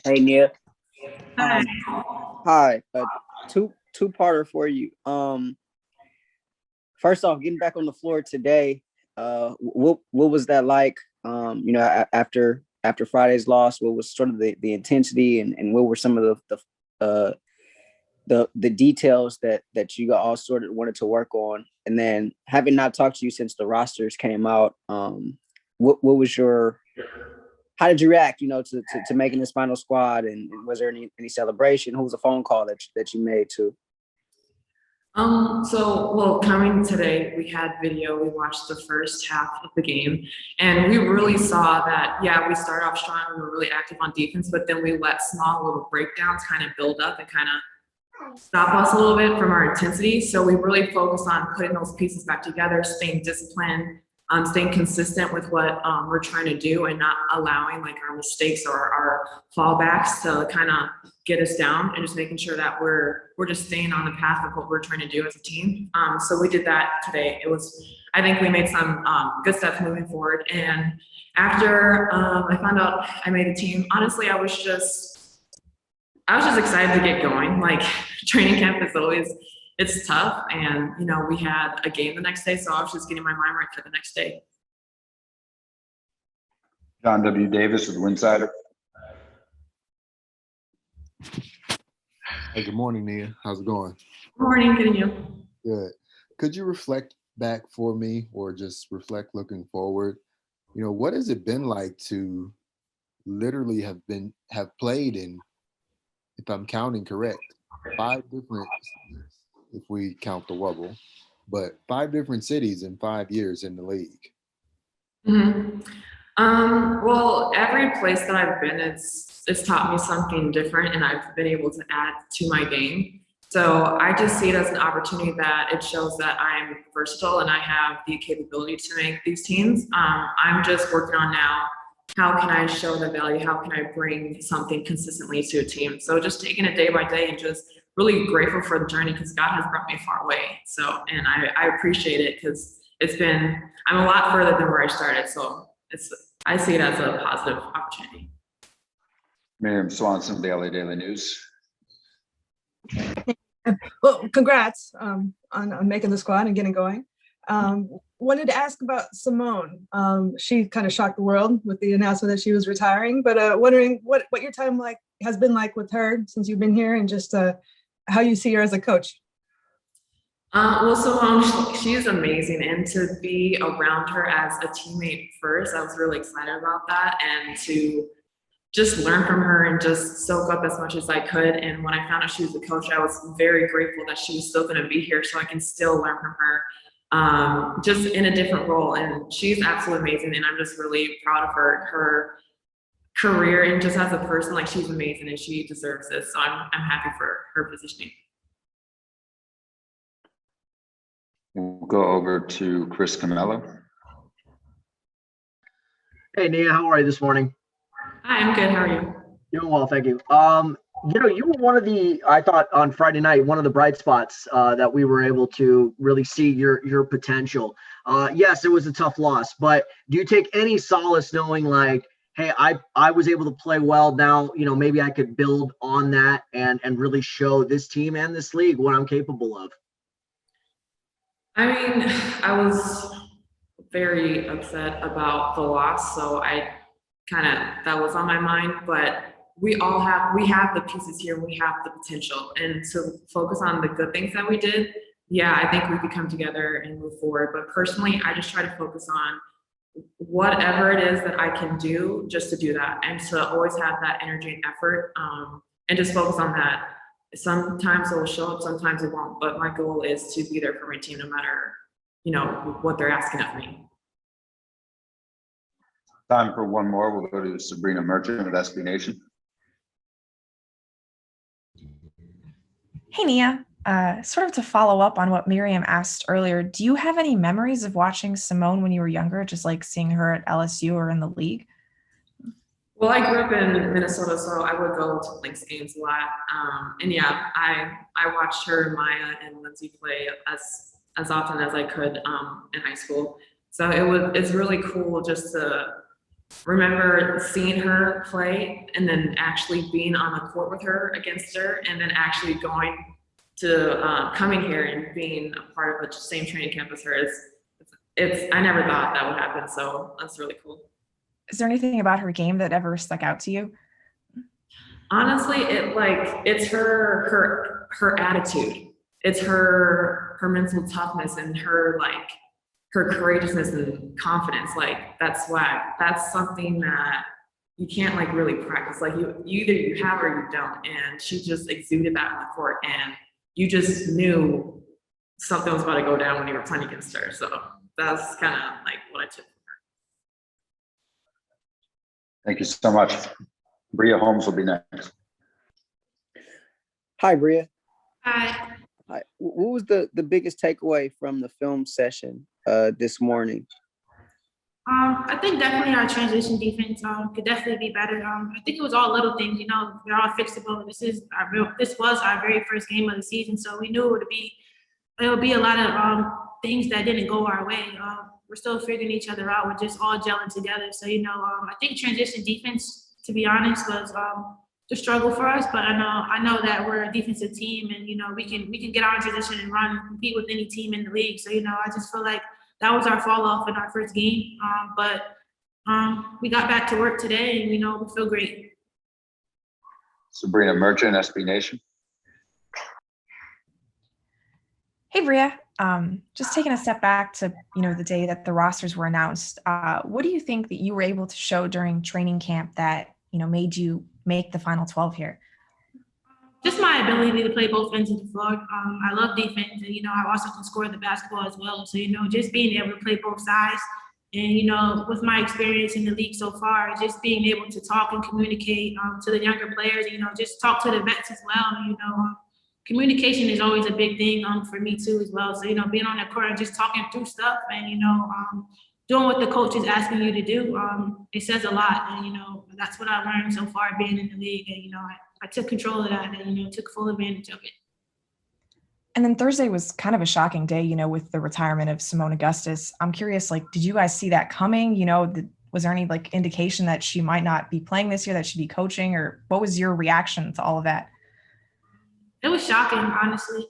Hey Nia. Hi. Hi. Two-parter for you. First off, getting back on the floor today. What was that like? After Friday's loss, what was sort of the intensity and what were some of the details that you all sort of wanted to work on? And then having not talked to you since the rosters came out, what was your how did you react, to making this final squad? And was there any celebration? Who was a phone call that you made to? Coming today, we had video. We watched the first half of the game, and we really saw that, yeah, we started off strong. We were really active on defense, but then we let small little breakdowns kind of build up and kind of stop us a little bit from our intensity. So we really focused on putting those pieces back together, staying disciplined, staying consistent with what we're trying to do, and not allowing like our mistakes or our fallbacks to kind of get us down, and just making sure that we're just staying on the path of what we're trying to do as a team. So we did that today. I think we made some good steps moving forward. And after I found out I made the team, honestly, I was just excited to get going. Like, training camp is always, it's tough, and we had a game the next day, so I was just getting my mind right for the next day. John W. Davis with Winsider. Hey, good morning, Nia. How's it going? Good morning, getting you. Good. Could you reflect back for me, or just reflect looking forward? What has it been like to literally have played in, if I'm counting correct, 5 different cities, if we count the wobble, but 5 different cities in 5 years in the league? Mm-hmm. Well, every place that I've been, it's taught me something different, and I've been able to add to my game. So I just see it as an opportunity that it shows that I'm versatile and I have the capability to make these teams. I'm just working on now, how can I show the value? How can I bring something consistently to a team? So just taking it day by day, and just really grateful for the journey, because God has brought me a far way. So, and I appreciate it, because I'm a lot further than where I started. So I see it as a positive opportunity. Miriam Swanson, Daily News. Well, congrats on making the squad and getting going. Wanted to ask about Simone. She kind of shocked the world with the announcement that she was retiring, but wondering what your time has been like with her since you've been here, and just how you see her as a coach. Simone, she's amazing, and to be around her as a teammate first, I was really excited about that, and to just learn from her and just soak up as much as I could. And when I found out she was a coach, I was very grateful that she was still going to be here, so I can still learn from her, just in a different role. And she's absolutely amazing, and I'm just really proud of her career, and just as a person, like, she's amazing and she deserves this. So I'm happy for her positioning. We'll go over to Chris Camelo. Hey, Nia, how are you this morning? Hi, I'm good. How are you? Doing well, thank you. You were one of I thought on Friday night, one of the bright spots that we were able to really see your potential. Yes, it was a tough loss, but do you take any solace knowing, like, hey, I was able to play well. Now, maybe I could build on that and really show this team and this league what I'm capable of? I mean, I was very upset about the loss, so that was on my mind. But we have the pieces here, we have the potential, and to focus on the good things that we did. Yeah, I think we could come together and move forward. But personally, I just try to focus on whatever it is that I can do, just to do that, and to always have that energy and effort, and just focus on that. Sometimes it will show up, sometimes it won't, but my goal is to be there for my team no matter, what they're asking of me. Time for one more. We'll go to Sabrina Merchant with SB Nation. Hey, Nia. Sort of to follow up on what Miriam asked earlier, do you have any memories of watching Simone when you were younger, just like seeing her at LSU or in the league? Well, I grew up in Minnesota, so I would go to Lynx games a lot. And yeah, I watched her, Maya, and Lindsay play as often as I could in high school. So it's really cool just to remember seeing her play and then actually being on the court with her against her, and then actually going to coming here and being a part of the same training camp as her. It's I never thought that would happen, so that's really cool. Is there anything about her game that ever stuck out to you? Honestly, it's her attitude. It's her mental toughness and her courageousness and confidence. Like that's something that you can't like really practice. Like you either you have or you don't. And she just exuded that on the court, and you just knew something was about to go down when you were playing against her. So that's kind of like what I took. Thank you so much. Bria Holmes will be next. Hi, Bria. Hi. Hi. What was the biggest takeaway from the film session this morning? I think definitely our transition defense could definitely be better. I think it was all little things, you know, they're all fixable. This was our very first game of the season, so we knew it would be a lot of things that didn't go our way. We're still figuring each other out. We're just all gelling together. So, you know, I think transition defense, to be honest, was the struggle for us. But I know that we're a defensive team, and you know we can get out in transition and run and compete with any team in the league. So, you know, I just feel like that was our fall off in our first game. But we got back to work today, and you know we feel great. Sabrina Merchant, SB Nation. Hey, Bria. Just taking a step back to, you know, the day that the rosters were announced, what do you think that you were able to show during training camp that, you know, made you make the final 12 here? Just my ability to play both ends of the floor. I love defense, and you know I also can score the basketball as well. So you know, just being able to play both sides, and you know, with my experience in the league so far, just being able to talk and communicate to the younger players, you know, just talk to the vets as well. You know, communication is always a big thing for me too as well. So you know, being on the court and just talking through stuff, and you know, doing what the coach is asking you to do, it says a lot. And you know, that's what I learned so far being in the league. And you know, I took control of that and, you know, took full advantage of it. And then Thursday was kind of a shocking day, you know, with the retirement of Simone Augustus. I'm curious, like, did you guys see that coming? You know, was there any like indication that she might not be playing this year, that she'd be coaching, or what was your reaction to all of that? It was shocking, honestly.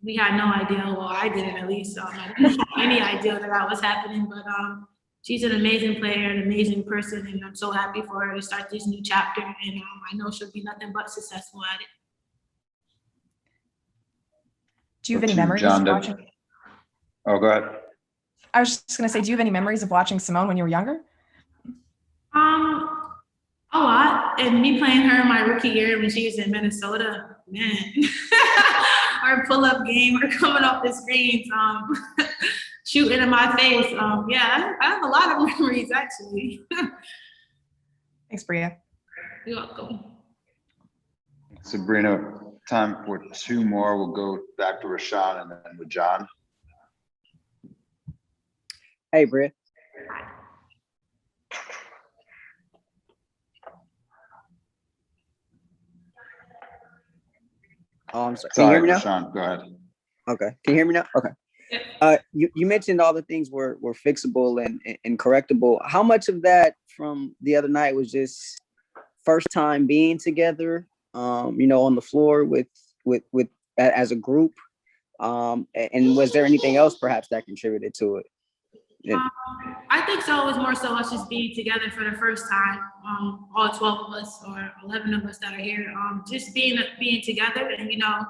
We had no idea. Well, I didn't at least. I didn't have any idea that was happening, but she's an amazing player, an amazing person, and I'm so happy for her to start this new chapter. And I know she'll be nothing but successful at it. Do you have any memories of watching? Oh, go ahead. I was just going to say, do you have any memories of watching Simone when you were younger? A lot. And me playing her in my rookie year when she was in Minnesota, man. Our pull-up game, we're coming off the screens, shooting in my face. Yeah, I have a lot of memories, actually. Thanks, Bria. You're welcome. Sabrina, time for two more. We'll go back to Rashawn and then with John. Hey, Bria. Oh, I'm sorry. Can you hear me now? Rashawn, go ahead. Okay. Can you hear me now? Okay. You mentioned all the things were fixable and correctable. How much of that from the other night was just first time being together, you know, on the floor with as a group? And was there anything else perhaps that contributed to it? I think so. It was more so us just being together for the first time. All 12 of us or 11 of us that are here, just being together, and you know,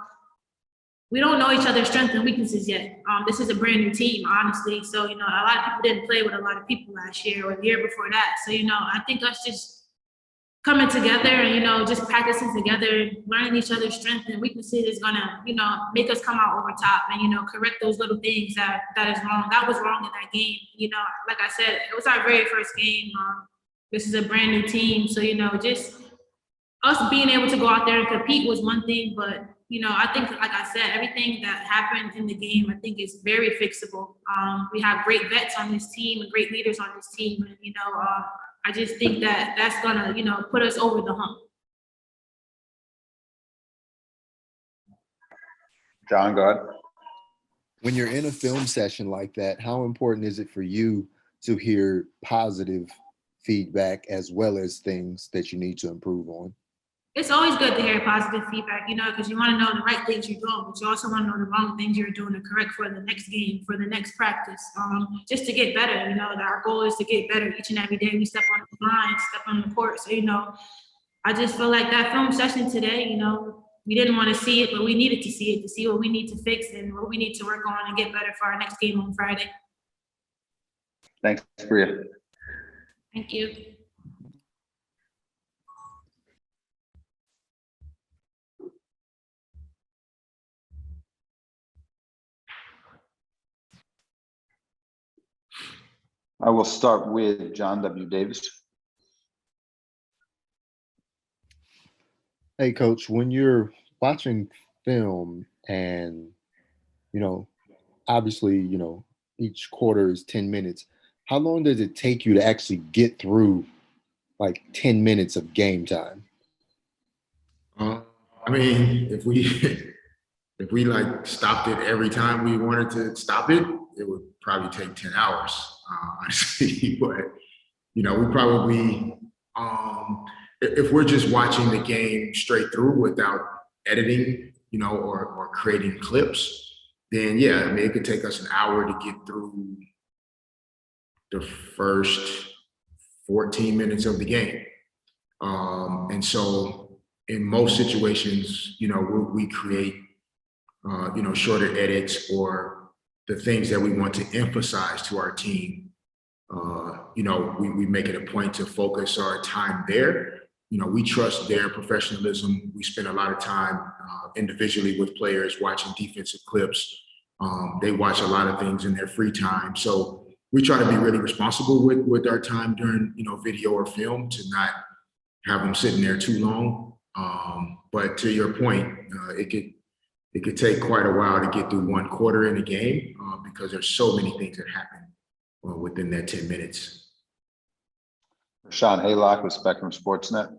we don't know each other's strengths and weaknesses yet. This is a brand new team, honestly. So you know, a lot of people didn't play with a lot of people last year or the year before that. So you know, I think us just coming together and, you know, just practicing together, learning each other's strengths and weaknesses is gonna, you know, make us come out over top and, you know, correct those little things that is wrong. That was wrong in that game. You know, like I said, it was our very first game. This is a brand new team. So, you know, just us being able to go out there and compete was one thing, but, you know, I think, like I said, everything that happened in the game, I think is very fixable. We have great vets on this team and great leaders on this team. And, you know, I just think that that's gonna, you know, put us over the hump. John, go ahead. When you're in a film session like that, how important is it for you to hear positive feedback as well as things that you need to improve on? It's always good to hear positive feedback, you know, because you want to know the right things you're doing, but you also want to know the wrong things you're doing to correct for the next game, for the next practice, just to get better. You know, our goal is to get better each and every day. We step on the line, step on the court. So, you know, I just feel like that film session today, you know, we didn't want to see it, but we needed to see what we need to fix and what we need to work on and get better for our next game on Friday. Thanks, Bria. Thank you. I will start with John W. Davis. Hey, Coach, when you're watching film and, you know, obviously, you know, each quarter is 10 minutes, how long does it take you to actually get through like 10 minutes of game time? I mean, if we like stopped it every time we wanted to stop it, it would probably take 10 hours, honestly. But, you know, we probably, if we're just watching the game straight through without editing, you know, or creating clips, then yeah, I mean, it could take us an hour to get through the first 14 minutes of the game. And so in most situations, you know, we create, you know, shorter edits or the things that we want to emphasize to our team. You know, we make it a point to focus our time there. You know, we trust their professionalism. We spend a lot of time individually with players watching defensive clips. They watch a lot of things in their free time. So we try to be really responsible with our time during, you know, video or film, to not have them sitting there too long. But to your point, it could take quite a while to get through one quarter in a game because there's so many things that happen within that 10 minutes. Sean Haylock with Spectrum Sportsnet.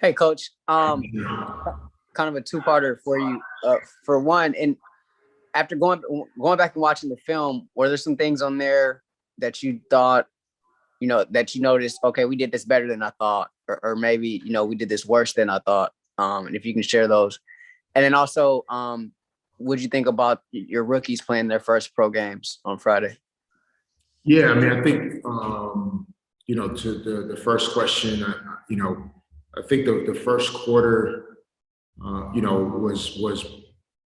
Hey, Coach. Kind of a two-parter for you. For one, and after going back and watching the film, were there some things on there that you thought, you know, that you noticed, okay, we did this better than I thought, or maybe, you know, we did this worse than I thought? And if you can share those. And then also, what'd you think about your rookies playing their first pro games on Friday? Yeah, I mean, I think, you know, to the first question, you know, I think the first quarter, you know, was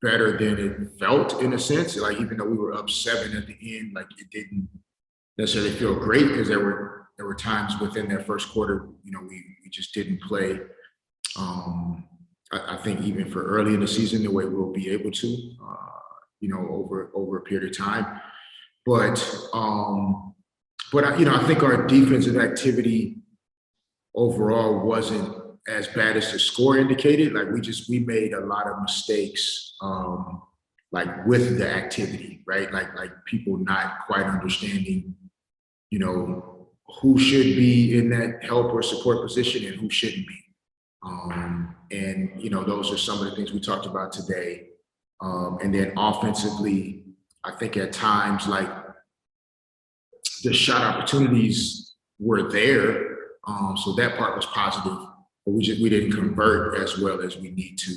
better than it felt, in a sense. Like, even though we were up 7 at the end, like, it didn't necessarily feel great because there were times within that first quarter, you know, we just didn't play. I think even for early in the season, the way we'll be able to, you know, over a period of time. But you know, I think our defensive activity overall wasn't as bad as the score indicated. Like, we made a lot of mistakes, like with the activity, right? Like people not quite understanding, you know, who should be in that help or support position and who shouldn't be. And, you know, those are some of the things we talked about today. And then offensively, I think at times, like, the shot opportunities were there. So that part was positive, but we didn't convert as well as we need to,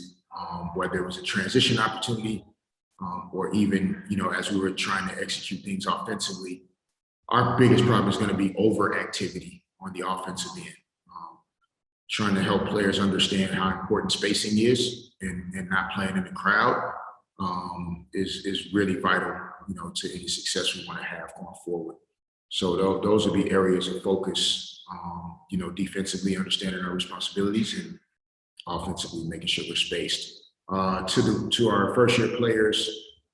whether it was a transition opportunity or even, you know, as we were trying to execute things offensively. Our biggest problem is going to be overactivity on the offensive end. Trying to help players understand how important spacing is and not playing in the crowd is really vital, you know, to any success we want to have going forward. So those will be areas of focus, you know, defensively understanding our responsibilities and offensively making sure we're spaced. To our first year players,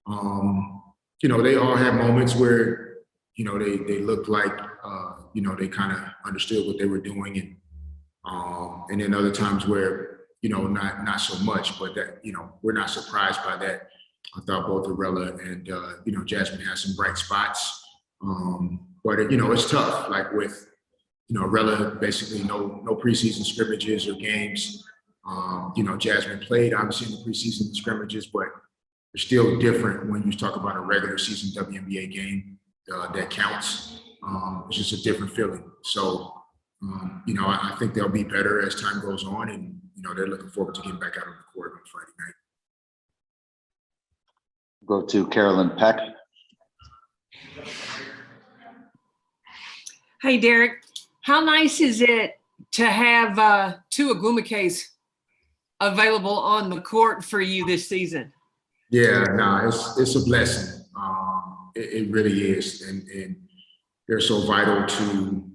you know, they all had moments where, you know, they looked like, you know, they kind of understood what they were doing, and then other times where, you know, not so much, but that, you know, we're not surprised by that. I thought both Arella and, you know, Jasmine had some bright spots. But, you know, it's tough, like with, you know, Arella basically no preseason scrimmages or games. You know, Jasmine played obviously in the preseason scrimmages, but it's still different when you talk about a regular season WNBA game that counts. it's just a different feeling. So, I think they'll be better as time goes on, and they're looking forward to getting back out on the court on Friday night. Go to Carolyn Peck. Hey, Derek, how nice is it to have two Agumake's available on the court for you this season? Yeah, no, it's a blessing. It really is, and they're so vital to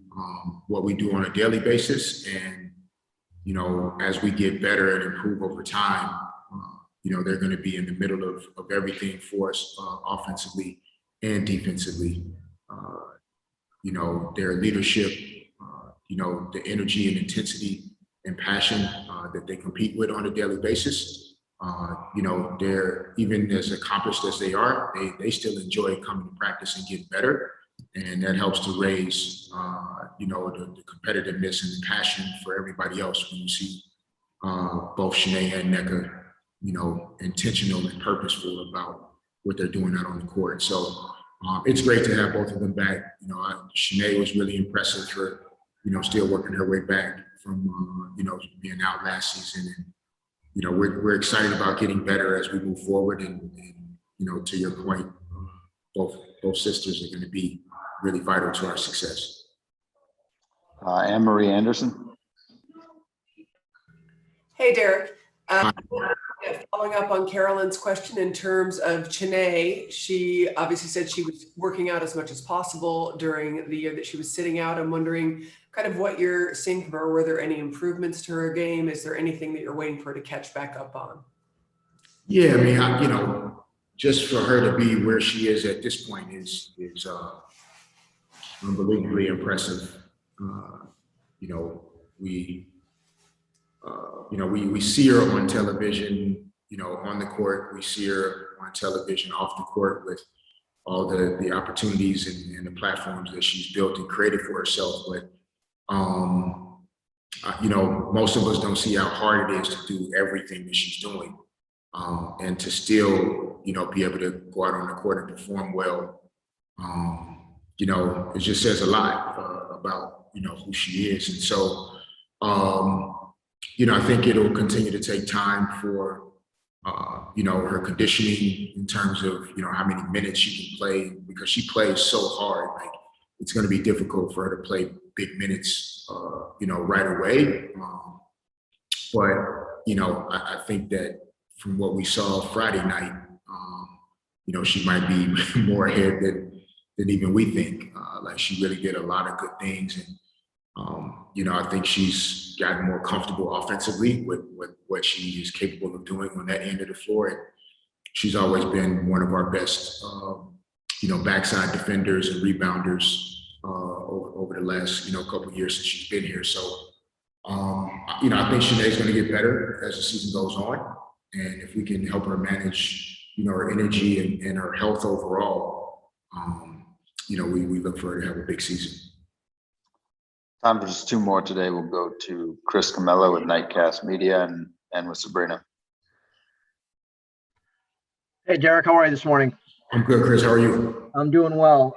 what we do on a daily basis. And as we get better and improve over time, they're going to be in the middle of everything for us, offensively and defensively. Their leadership, the energy and intensity and passion that they compete with on a daily basis. They're, even as accomplished as they are, they still enjoy coming to practice and getting better. And that helps to raise, the competitiveness and the passion for everybody else when you see both Shanae and Nneka, intentional and purposeful about what they're doing out on the court. So it's great to have both of them back. Shanae was really impressive for, still working her way back from, being out last season. And, we're excited about getting better as we move forward. And to your point, both sisters are going to be really vital to our success. Anne-Marie Anderson. Hey, Derek. Following up on Carolyn's question in terms of Chene, she obviously said she was working out as much as possible during the year that she was sitting out. I'm wondering kind of what you're seeing from her. Were there any improvements to her game? Is there anything that you're waiting for her to catch back up on? Yeah, I mean, just for her to be where she is at this point is unbelievably impressive. We see her on television, on the court. We see her on television, off the court, with all the opportunities and the platforms that she's built and created for herself. But, most of us don't see how hard it is to do everything that she's doing, and to still, be able to go out on the court and perform well. It just says a lot about, who she is. And so, I think it'll continue to take time for, her conditioning in terms of, how many minutes she can play, because she plays so hard. Like, it's going to be difficult for her to play big minutes, right away. But, I think that from what we saw Friday night, she might be more ahead than even we think. Like, she really did a lot of good things. And, I think she's gotten more comfortable offensively with what she is capable of doing on that end of the floor. And she's always been one of our best, backside defenders and rebounders over the last, couple of years since she's been here. So, I think Shanae's going to get better as the season goes on. And if we can help her manage, her energy and her health overall, we look for her to have a big season. Time for just two more today. We'll go to Chris Camelo with Nightcast Media and with Sabrina. Hey, Derek, how are you this morning? I'm good, Chris. How are you? I'm doing well.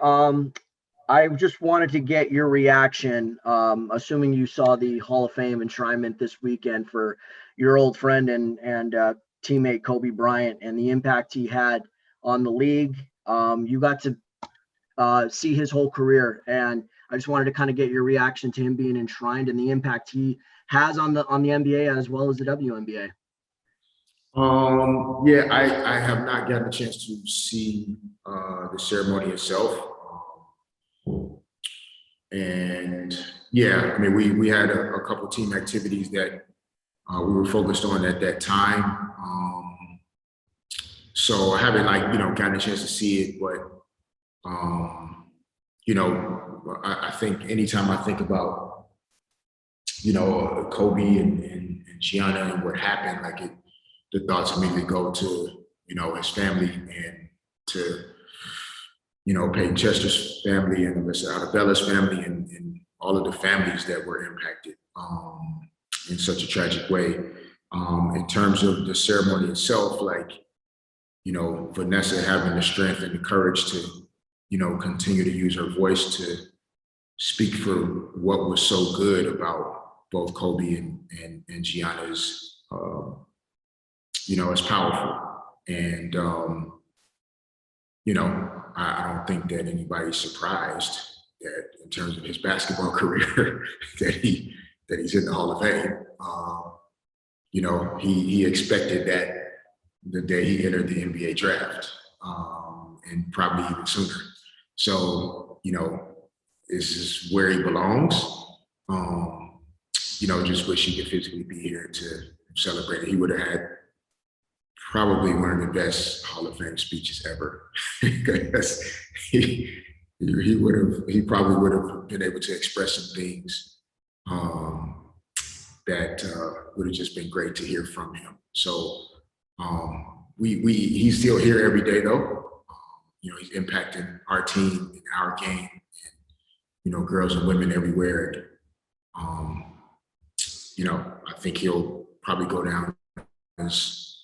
I just wanted to get your reaction, assuming you saw the Hall of Fame enshrinement this weekend for your old friend and teammate Kobe Bryant and the impact he had on the league. You got to see his whole career, and I just wanted to kind of get your reaction to him being enshrined and the impact he has on the NBA as well as the WNBA. Yeah, I have not gotten a chance to see the ceremony itself. And yeah, I mean, we had a couple team activities that we were focused on at that time. So I haven't gotten a chance to see it, but I think anytime I think about, Kobe and Gianna and what happened, the thoughts immediately go to, his family and to, Peyton Chester's family and Alyssa Arabella's family and all of the families that were impacted in such a tragic way. In terms of the ceremony itself, Vanessa having the strength and the courage to, continue to use her voice to, speak for what was so good about both Kobe and Gianna's, you know, it's powerful. And, you know, I don't think that anybody's surprised that in terms of his basketball career that he's in the Hall of Fame. You know, he expected that the day he entered the NBA draft, and probably even sooner. So, you know, this is where he belongs. You know, just wish he could physically be here to celebrate it. He would have had probably one of the best Hall of Fame speeches ever. Because he probably would have been able to express some things that would have just been great to hear from him. So he's still here every day though. You know, he's impacting our team and our game, and, you know, girls and women everywhere. You know, I think he'll probably go down as,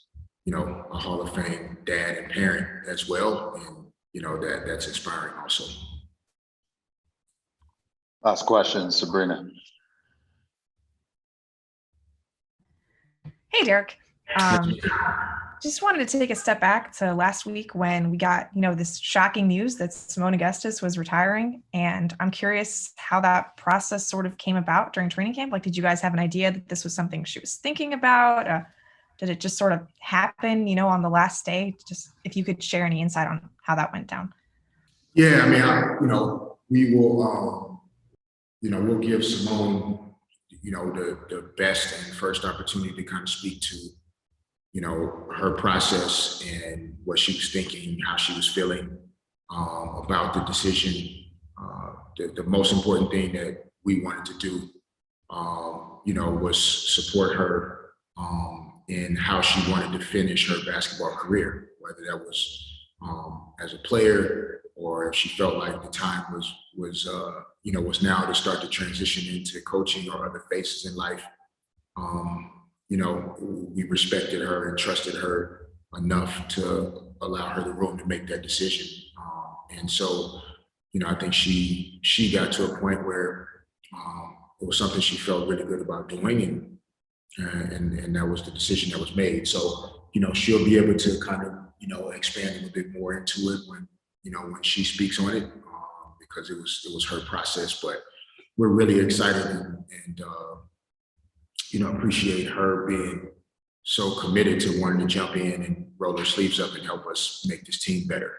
you know, a Hall of Fame dad and parent as well. And, you know, that's inspiring also. Last question, Sabrina. Hey, Derek. Just wanted to take a step back to last week when we got, you know, this shocking news that Seimone Augustus was retiring. And I'm curious how that process sort of came about during training camp. Like, did you guys have an idea that this was something she was thinking about? Did it just sort of happen, you know, on the last day? Just if you could share any insight on how that went down. Yeah, I mean, you know, we will, you know, we'll give Seimone, you know, the best and first opportunity to kind of speak to, you know, her process and what she was thinking, how she was feeling about the decision. The most important thing that we wanted to do, you know, was support her in how she wanted to finish her basketball career, whether that was as a player or if she felt like the time was you know, was now to start to transition into coaching or other phases in life. You know, we respected her and trusted her enough to allow her the room to make that decision. And so, you know, I think she got to a point where it was something she felt really good about doing, and that was the decision that was made. So, you know, she'll be able to kind of, you know, expand a little bit more into it when, you know, when she speaks on it, because it was her process. But we're really excited and you know, appreciate her being so committed to wanting to jump in and roll her sleeves up and help us make this team better.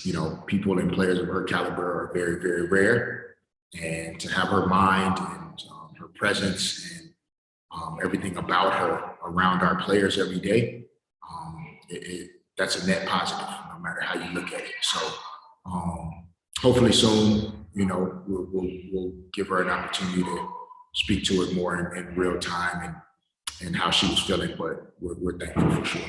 You know, people and players of her caliber are very, very rare, and to have her mind and her presence and everything about her around our players every day, that's a net positive, no matter how you look at it. So hopefully soon, you know, we'll give her an opportunity to speak to it more in real time and how she was feeling, but we're thankful for sure.